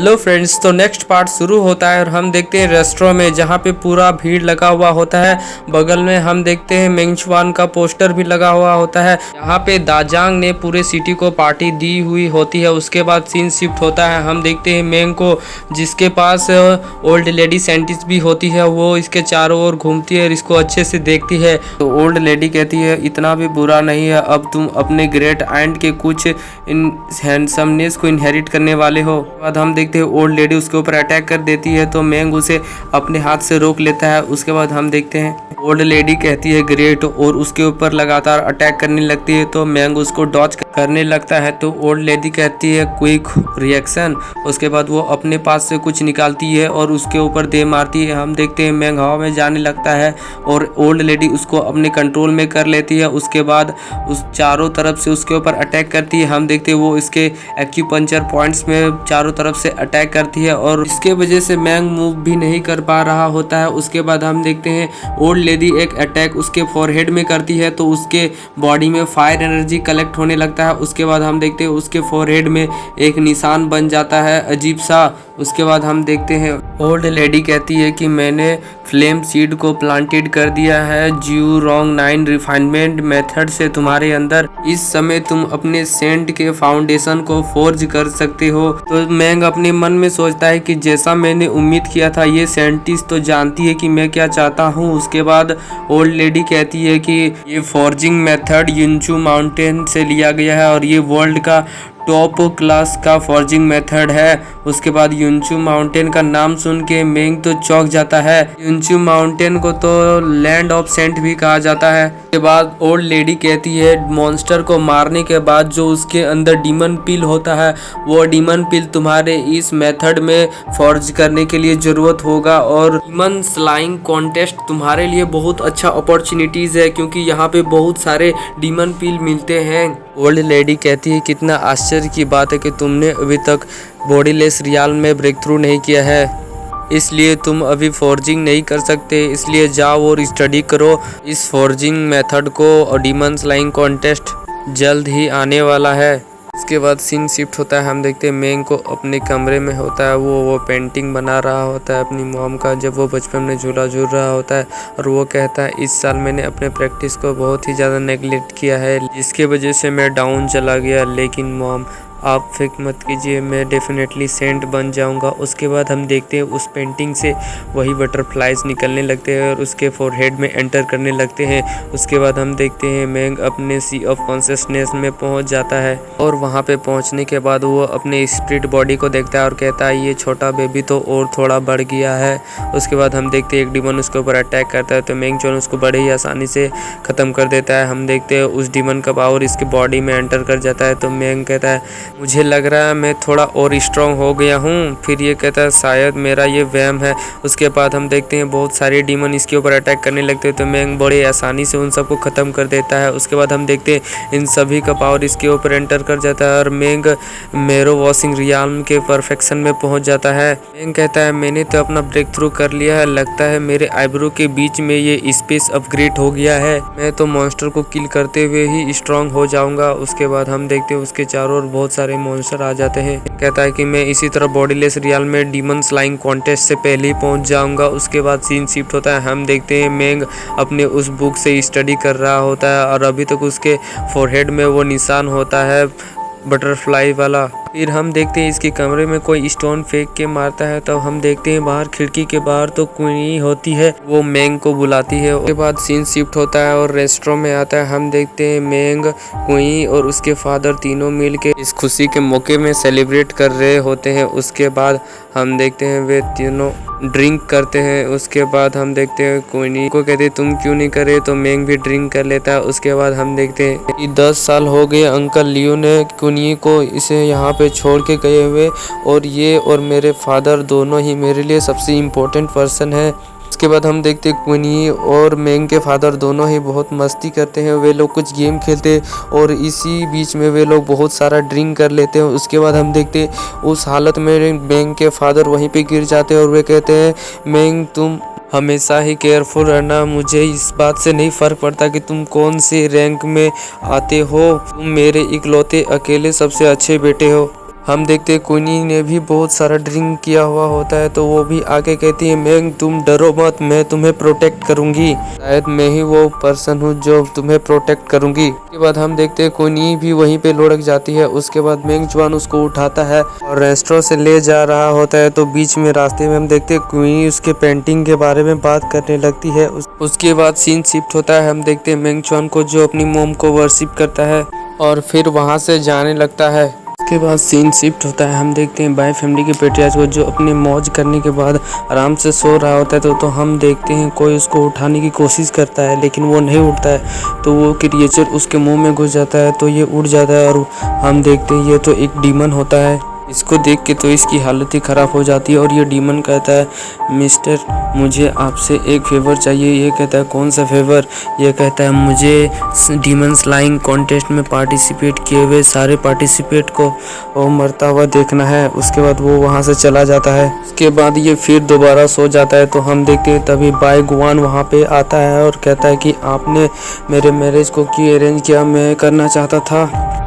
Hello friends, तो next part शुरू होता है और हम देखते हैं रेस्टोरेंट में जहाँ पे पूरा भीड़ लगा हुआ होता है। बगल में हम देखते हैं मेंगचुआन का पोस्टर भी लगा हुआ होता है। यहाँ पे दाजांग ने पूरे सिटी को पार्टी दी हुई होती है। उसके बाद सीन शिफ्ट होता है, हम देखते हैं मेंग को, जिसके पास ओल्ड लेडी साइंटिस्ट भी होती है। वो इसके चारों ओर घूमती है और इसको अच्छे से देखती है। तो ओल्ड लेडी कहती है इतना भी बुरा नहीं है, अब तुम अपने ग्रेट आंट के कुछ इन हैंडसमनेस को इनहेरिट करने वाले हो। बाद हम देखते हैं ओल्ड लेडी उसके ऊपर अटैक कर देती है, तो मेंग उसे अपने हाथ से रोक लेता है। उसके बाद हम देखते हैं ओल्ड लेडी कहती है ग्रेट और उसके ऊपर लगातार अटैक करने लगती है, तो मेंग उसको डॉज करने लगता है। तो ओल्ड लेडी कहती है क्विक रिएक्शन। उसके बाद वो अपने पास से कुछ निकालती है और उसके ऊपर दे मारती है। हम देखते हैं मेंग हवा में जाने लगता है और ओल्ड लेडी उसको अपने कंट्रोल में कर लेती है। उसके बाद उस चारों तरफ से उसके ऊपर अटैक करती है। हम देखते हैं वो इसके एक्यूपंक्चर पॉइंट्स में चारों तरफ से अटैक करती है और इसके वजह से मेंग मूव भी नहीं कर पा रहा होता है। उसके बाद हम देखते हैं ओल्ड लेडी एक अटैक उसके फोरहेड में करती है, तो उसके बॉडी में फायर एनर्जी कलेक्ट होने लगता है। उसके बाद हम देखते हैं उसके फोरहेड में एक निशान बन जाता है अजीब सा। उसके बाद हम देखते हैं ओल्ड लेडी कहती है कि मैंने फ्लेम सीड को प्लांटेड कर दिया है ज्यूरोंग 9 रिफाइनमेंट मेथड से तुम्हारे अंदर। इस समय तुम अपने सेंट के फाउंडेशन को फोर्ज कर सकते हो। तो मेंग अपने मन में सोचता है कि जैसा मैंने उम्मीद किया था, ये साइंटिस्ट तो जानती है कि मैं क्या चाहता हूँ। उसके बाद ओल्ड लेडी कहती है कि ये फॉर्जिंग मेथड युनचू माउंटेन से लिया गया है और ये वर्ल्ड का टॉप क्लास का फॉर्जिंग मेथड है। उसके बाद युनचू माउंटेन का नाम सुन के मेंग तो चौंक जाता है। युनचू माउंटेन को तो लैंड ऑफ सेंट भी कहा जाता है। उसके बाद ओल्ड लेडी कहती है मॉन्स्टर को मारने के बाद जो उसके अंदर डीमन पिल होता है, वो डीमन पिल तुम्हारे इस मेथड में फॉर्ज करने के लिए जरूरत होगा और डीमन स्लाइंग कॉन्टेस्ट तुम्हारे लिए बहुत अच्छा अपॉर्चुनिटीज है, क्योंकि यहाँ पे बहुत सारे डीमन पिल मिलते हैं। ओल्ड लेडी कहती है कितना आश्चर्य की बात है कि तुमने अभी तक बॉडीलेस रियाल में ब्रेक थ्रू नहीं किया है, इसलिए तुम अभी फॉर्जिंग नहीं कर सकते। इसलिए जाओ और स्टडी करो इस फॉर्जिंग मेथड को और डीमन स्लाइंग कॉन्टेस्ट जल्द ही आने वाला है। इसके बाद सीन शिफ्ट होता है, हम देखते हैं मेंग को अपने कमरे में होता है। वो पेंटिंग बना रहा होता है अपनी मॉम का, जब वो बचपन में झूला झूल रहा होता है। और वो कहता है इस साल मैंने अपने प्रैक्टिस को बहुत ही ज़्यादा नेगलेक्ट किया है, जिसके वजह से मैं डाउन चला गया। लेकिन मॉम आप फिक्र मत कीजिए, मैं डेफिनेटली सेंट बन जाऊंगा। उसके बाद हम देखते हैं उस पेंटिंग से वही बटरफ्लाइज निकलने लगते हैं और उसके फोरहेड में एंटर करने लगते हैं। उसके बाद हम देखते हैं मेंग अपने सी ऑफ कॉन्शियसनेस में पहुंच जाता है और वहां पे पहुंचने के बाद वो अपने स्पिरिट बॉडी को देखता है और कहता है ये छोटा बेबी तो और थोड़ा बढ़ गया है। उसके बाद हम देखते हैं एक डीमन उसके ऊपर अटैक करता है, तो मेंग चोन उसको बड़े ही आसानी से ख़त्म कर देता है। हम देखते हैं उस डीमन का पावर इसकी बॉडी में एंटर कर जाता है, तो मेंग कहता है मुझे लग रहा है मैं थोड़ा और स्ट्रॉन्ग हो गया हूँ। फिर ये कहता है शायद मेरा ये वहम है। उसके बाद हम देखते हैं बहुत सारे डीमन इसके ऊपर अटैक करने लगते हैं, तो मेंग बड़े आसानी से उन सबको ख़त्म कर देता है। उसके बाद हम देखते हैं इन सभी का पावर इसके ऊपर एंटर कर जाता है और मेंग मेरो वॉशिंग रियाल्म के परफेक्शन में पहुँच जाता है। मेंग कहता है मैंने तो अपना ब्रेक थ्रू कर लिया है, लगता है मेरे आईब्रो के बीच में ये स्पेस अपग्रेड हो गया है, मैं तो मॉन्स्टर को किल करते हुए ही स्ट्रॉन्ग हो जाऊंगा। उसके बाद हम देखते हैं उसके चारों ओर बहुत सारे मॉन्स्टर आ जाते हैं। कहता है कि मैं इसी तरह बॉडीलेस रियल में डीमन स्लाइंग कॉन्टेस्ट से पहले ही पहुंच जाऊंगा। उसके बाद सीन शिफ्ट होता है, हम देखते हैं मेंग अपने उस बुक से स्टडी कर रहा होता है और अभी तक उसके फोरहेड में वो निशान होता है बटरफ्लाई वाला। फिर हम देखते हैं इसके कमरे में कोई स्टोन फेंक के मारता है, तब हम देखते हैं बाहर खिड़की के बाहर तो क्वीनी होती है, वो मेंग को बुलाती है। उसके बाद सीन शिफ्ट होता है और रेस्टोरेंट में आता है। हम देखते हैं मेंग, क्वीनी और उसके फादर तीनों मिल के इस खुशी के मौके में सेलिब्रेट कर रहे होते हैं। उसके बाद हम देखते हैं वे तीनों ड्रिंक करते हैं। उसके बाद हम देखते हैं क्वीनी को कहते हैं तुम क्यों नहीं करे, तो मेंग भी ड्रिंक कर लेता है। उसके बाद हम देखते हैं कि 10 साल हो गए अंकल लियो ने क्वीनी को इसे यहाँ पे छोड़ के गए हुए, और ये और मेरे फादर दोनों ही मेरे लिए सबसे इम्पोर्टेंट पर्सन है। उसके बाद हम देखते हैं क्वीनी और मेंग के फादर दोनों ही बहुत मस्ती करते हैं, वे लोग कुछ गेम खेलते हैं और इसी बीच में वे लोग बहुत सारा ड्रिंक कर लेते हैं। उसके बाद हम देखते हैं उस हालत में मेंग के फादर वहीं पे गिर जाते हैं और वे कहते हैं मेंग तुम हमेशा ही केयरफुल रहना, मुझे इस बात से नहीं फ़र्क पड़ता कि तुम कौन से रैंक में आते हो, तुम मेरे इकलौते अकेले सबसे अच्छे बेटे हो। हम देखते हैं क्वीनी ने भी बहुत सारा ड्रिंक किया हुआ होता है, तो वो भी आके कहती है मेंग तुम डरो मत, मैं तुम्हें प्रोटेक्ट करूंगी, शायद मैं ही वो पर्सन हूँ जो तुम्हें प्रोटेक्ट करूंगी। उसके बाद हम देखते हैं क्वीनी भी वहीं पे लुढ़क जाती है। उसके बाद मेंगजवान उसको उठाता है और रेस्टोरेंट से ले जा रहा होता है, तो बीच में रास्ते में हम देखते हैं क्वीनी उसके पेंटिंग के बारे में बात करने लगती है। उसके बाद सीन शिफ्ट होता है, हम देखते हैं मेंगचुआन को जो अपनी मोम को वर्शिप करता है और फिर वहां से जाने लगता है। उसके बाद सीन शिफ्ट होता है, हम देखते हैं बाय फैमिली के पेट्रियार्च को जो अपने मौज करने के बाद आराम से सो रहा होता है, तो हम देखते हैं कोई उसको उठाने की कोशिश करता है लेकिन वो नहीं उठता है, तो वो क्रिएचर उसके मुंह में घुस जाता है, तो ये उड़ जाता है और हम देखते हैं ये तो एक डीमन होता है। इसको देख के तो इसकी हालत ही ख़राब हो जाती है और ये डीमन कहता है मिस्टर मुझे आपसे एक फेवर चाहिए। ये कहता है कौन सा फेवर? ये कहता है मुझे डीमन स्लाइंग कॉन्टेस्ट में पार्टिसिपेट किए हुए सारे पार्टिसिपेट को वो मरता हुआ देखना है। उसके बाद वो वहाँ से चला जाता है। उसके बाद ये फिर दोबारा सो जाता है, तो हम देखते हैं तभी बाय गुआन वहाँ पे आता है और कहता है कि आपने मेरे मैरिज को क्यों अरेंज किया, मैं करना चाहता था।